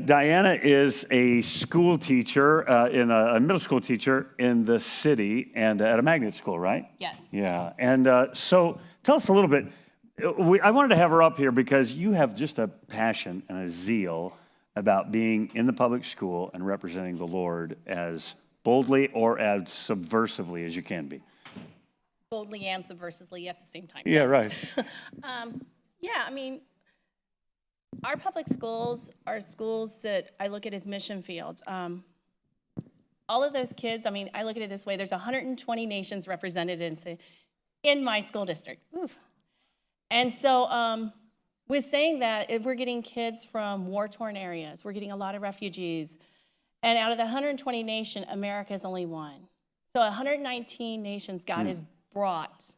Diana is a school teacher, a middle school teacher in the city and at a magnet school, right? Yes. Yeah. And so tell us a little bit. I wanted to have her up here because you have just a passion and a zeal about being in the public school and representing the Lord as boldly or as subversively as you can be. Boldly and subversively at the same time. Yeah, yes. right. Yeah, I mean, our public schools are schools that I look at as mission fields. All of those kids, I mean, I look at it this way. There's 120 nations represented in my school district. Oof. And so with saying that, we're getting kids from war-torn areas. We're getting a lot of refugees. And out of the 120 nations, America is only one. So 119 nations God has brought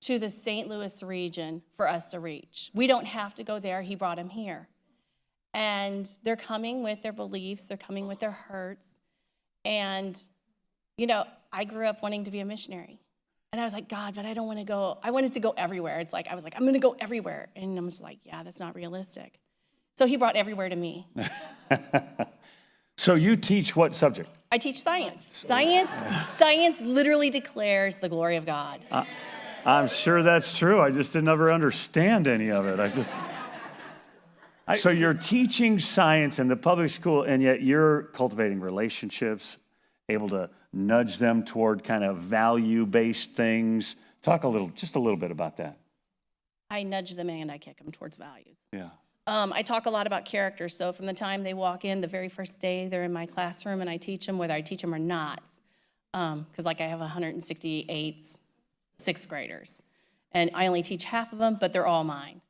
to the St. Louis region for us to reach. We don't have to go there. He brought them here. And they're coming with their beliefs. They're coming with their hurts. And, you know, I grew up wanting to be a missionary. And I was like, God, but I don't want to go. I wanted to go everywhere. It's like, I was like, I'm going to go everywhere. And I'm just like, yeah, that's not realistic. So he brought everywhere to me. So you teach what subject? I teach science. Science literally declares the glory of God. I'm sure that's true. I just didn't ever understand any of it. So you're teaching science in the public school, and yet you're cultivating relationships, able to nudge them toward kind of value-based things. Talk just a little bit about that. I nudge them and I kick them towards values. Yeah. I talk a lot about character. So from the time they walk in, the very first day they're in my classroom, and I teach them whether I teach them or not. Because like I have 168 sixth graders, and I only teach half of them, but they're all mine.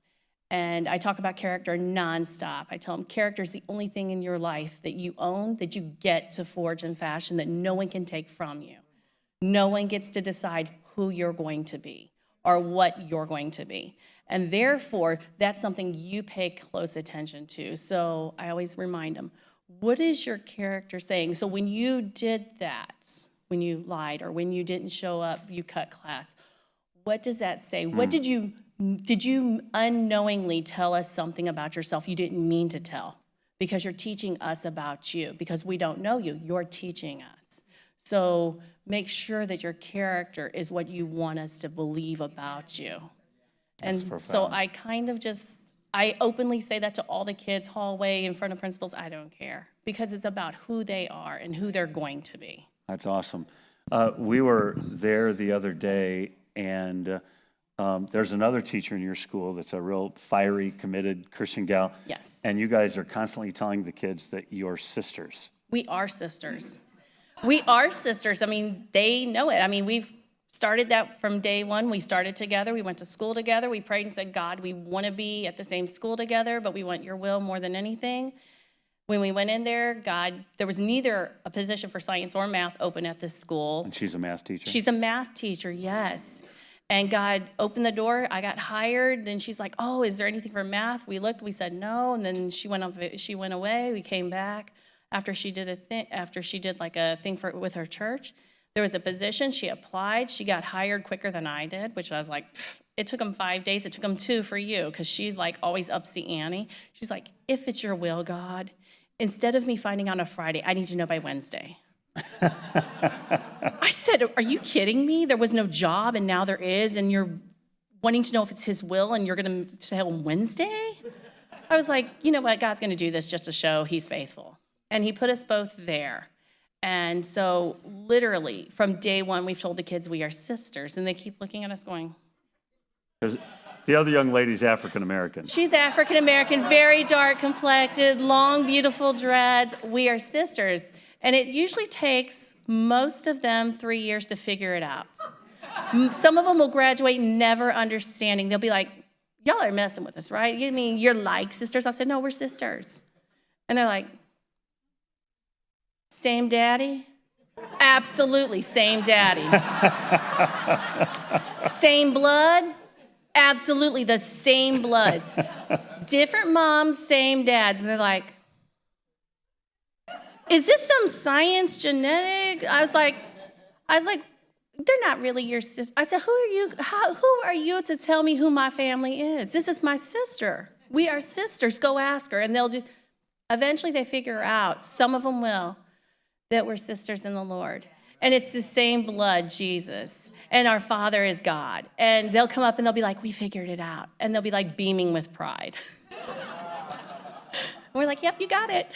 And I talk about character nonstop. I tell them character is the only thing in your life that you own, that you get to forge and fashion, that no one can take from you. No one gets to decide who you're going to be or what you're going to be. And therefore, that's something you pay close attention to. So I always remind them, what is your character saying? So when you did that, when you lied or when you didn't show up, you cut class, what does that say? What did you unknowingly tell us something about yourself you didn't mean to tell? Because you're teaching us about you. Because we don't know you, you're teaching us. So make sure that your character is what you want us to believe about you. And so I kind of I openly say that to all the kids, hallway, in front of principals. I don't care, because it's about who they are and who they're going to be. That's awesome. We were there the other day, and there's another teacher in your school that's a real fiery, committed Christian gal. Yes. And you guys are constantly telling the kids that you're sisters. We are sisters. We are sisters. I mean, they know it. I mean, we've started that from day one. We started together. We went to school together. We prayed and said, God, we want to be at the same school together, but we want your will more than anything. When we went in there, there was neither a position for science or math open at this school. And she's a math teacher? She's a math teacher, yes. And God opened the door. I got hired. Then she's like, oh, is there anything for math? We looked. We said no. And then she went away. We came back after she did like a thing with her church. There was a position. She applied. She got hired quicker than I did, which I was like, it took them 5 days. It took them 2 for you, because she's like always ups the ante. She's like, if it's your will, God, instead of me finding out on a Friday, I need to know by Wednesday. I said, are you kidding me? There was no job, and now there is, and you're wanting to know if it's his will, and you're going to tell him Wednesday? I was like, you know what? God's going to do this just to show he's faithful. And he put us both there. And so literally from day one, we've told the kids we are sisters, and they keep looking at us going. Because the other young lady's African-American. She's African-American, very dark complected, long, beautiful dreads. We are sisters. And it usually takes most of them 3 years to figure it out. Some of them will graduate never understanding. They'll be like, y'all are messing with us, right? You mean you're like sisters? I said, no, we're sisters. And they're like, same daddy? Absolutely, same daddy. Same blood? Absolutely, the same blood. Different moms, same dads. And they're like, is this some science genetic? I was like, they're not really your sister. I said, who are you to tell me who my family is? This is my sister. We are sisters. Go ask her. And they'll do, Eventually they figure out, some of them will, that we're sisters in the Lord. And it's the same blood, Jesus. And our Father is God. And they'll come up and they'll be like, we figured it out. And they'll be like beaming with pride. We're like, yep, you got it.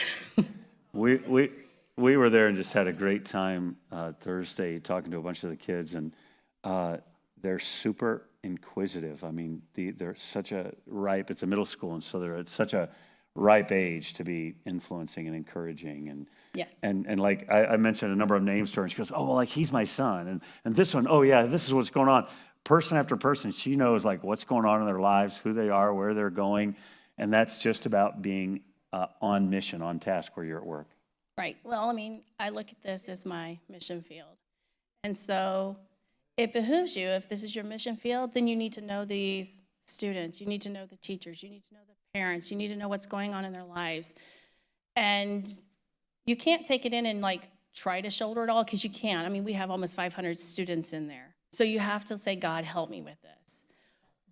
We were there and just had a great time Thursday talking to a bunch of the kids, and they're super inquisitive. I mean, they're such a ripe, it's a middle school, and so they're at such a ripe age to be influencing and encouraging. And Yes. and like I mentioned a number of names to her, and she goes, oh, well, like he's my son. And this one, oh yeah, this is what's going on. Person after person, she knows like what's going on in their lives, who they are, where they're going. And that's just about being on mission, on task where you're at work. Right. Well, I mean, I look at this as my mission field. And so it behooves you, if this is your mission field, then you need to know these students. You need to know the teachers. You need to know the parents. You need to know what's going on in their lives. And you can't take it in and like try to shoulder it all, because you can't. I mean, we have almost 500 students in there. So you have to say, God, help me with this.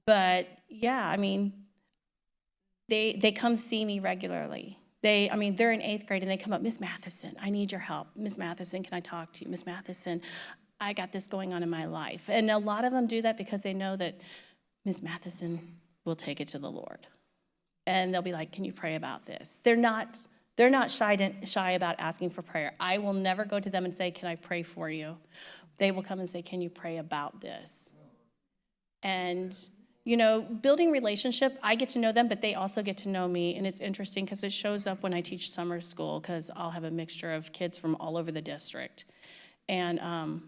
But yeah, I mean, they come see me regularly. They're in 8th grade and they come up, Miss Matheson, I need your help. Miss Matheson, can I talk to you? Miss Matheson, I got this going on in my life. And a lot of them do that because they know that Miss Matheson will take it to the Lord. And they'll be like, can you pray about this? They're not shy about asking for prayer. I will never go to them and say, can I pray for you? They will come and say, can you pray about this? And building relationship, I get to know them, but they also get to know me. And it's interesting because it shows up when I teach summer school, because I'll have a mixture of kids from all over the district. And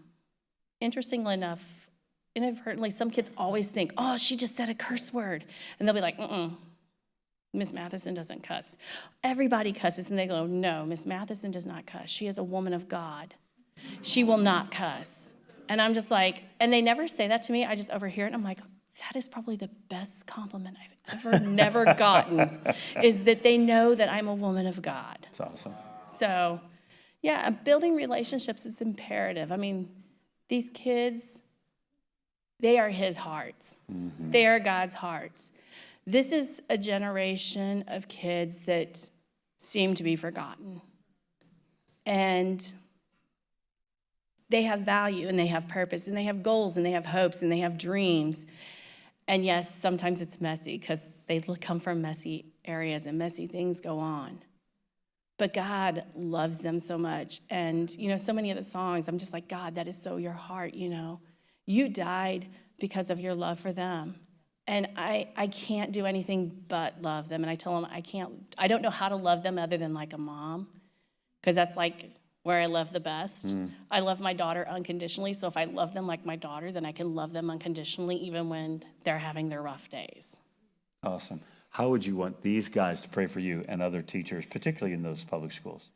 interestingly enough, inadvertently, some kids always think, oh, she just said a curse word. And they'll be like, Miss Matheson doesn't cuss. Everybody cusses. And they go, no, Miss Matheson does not cuss. She is a woman of God. She will not cuss. And I'm just like, and they never say that to me. I just overhear it. And I'm like, that is probably the best compliment I've ever never gotten, is that they know that I'm a woman of God. That's awesome. So, yeah, building relationships is imperative. I mean, these kids, they are his hearts. Mm-hmm. They are God's hearts. This is a generation of kids that seem to be forgotten. And they have value, and they have purpose, and they have goals, and they have hopes, and they have dreams. And yes, sometimes it's messy because they come from messy areas and messy things go on. But God loves them so much. And, so many of the songs, I'm just like, God, that is so your heart, You died because of your love for them. And I can't do anything but love them. And I tell them I don't know how to love them other than like a mom, because that's like where I love the best. I love my daughter unconditionally, so if I love them like my daughter, then I can love them unconditionally even when they're having their rough days. Awesome. How would you want these guys to pray for you and other teachers, particularly in those public schools?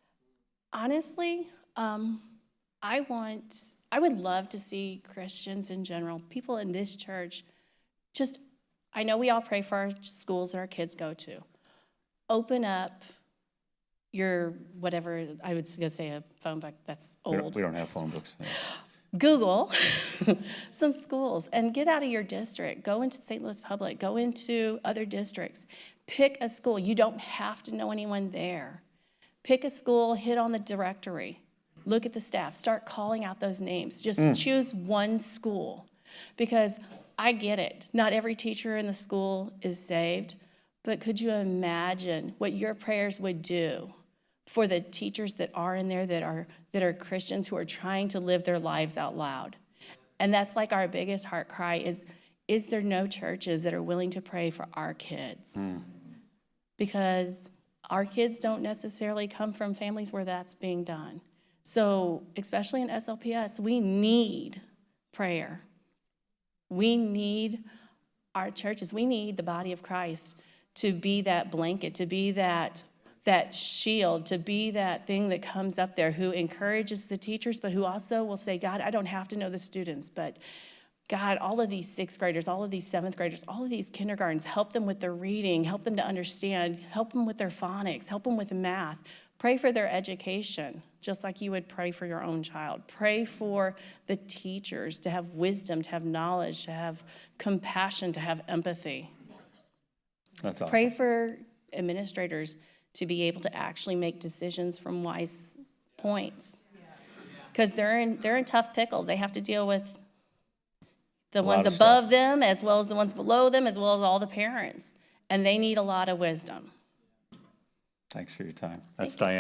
Honestly, I would love to see Christians in general, people in this church, I know we all pray for our schools that our kids go to. Open up your, whatever, I was going to say a phone book, that's old. We don't have phone books. Yeah. Google some schools and get out of your district. Go into St. Louis Public. Go into other districts. Pick a school. You don't have to know anyone there. Pick a school, hit on the directory. Look at the staff. Start calling out those names. Just choose one school, because I get it. Not every teacher in the school is saved, but could you imagine what your prayers would do for the teachers that are in there that are Christians who are trying to live their lives out loud? And that's like our biggest heart cry is there no churches that are willing to pray for our kids? Because our kids don't necessarily come from families where that's being done. So especially in SLPS, we need prayer. We need our churches. We need the body of Christ to be that blanket, to be that shield, to be that thing that comes up there, who encourages the teachers, but who also will say, God, I don't have to know the students, but God, all of these 6th graders, all of these 7th graders, all of these kindergartens, help them with their reading, help them to understand, help them with their phonics, help them with math. Pray for their education, just like you would pray for your own child. Pray for the teachers to have wisdom, to have knowledge, to have compassion, to have empathy. That's awesome. Pray for administrators to be able to actually make decisions from wise points. Because they're in tough pickles. They have to deal with the ones of above them, as well as the ones below them, as well as all the parents. And they need a lot of wisdom. Thanks for your time. That's Diane.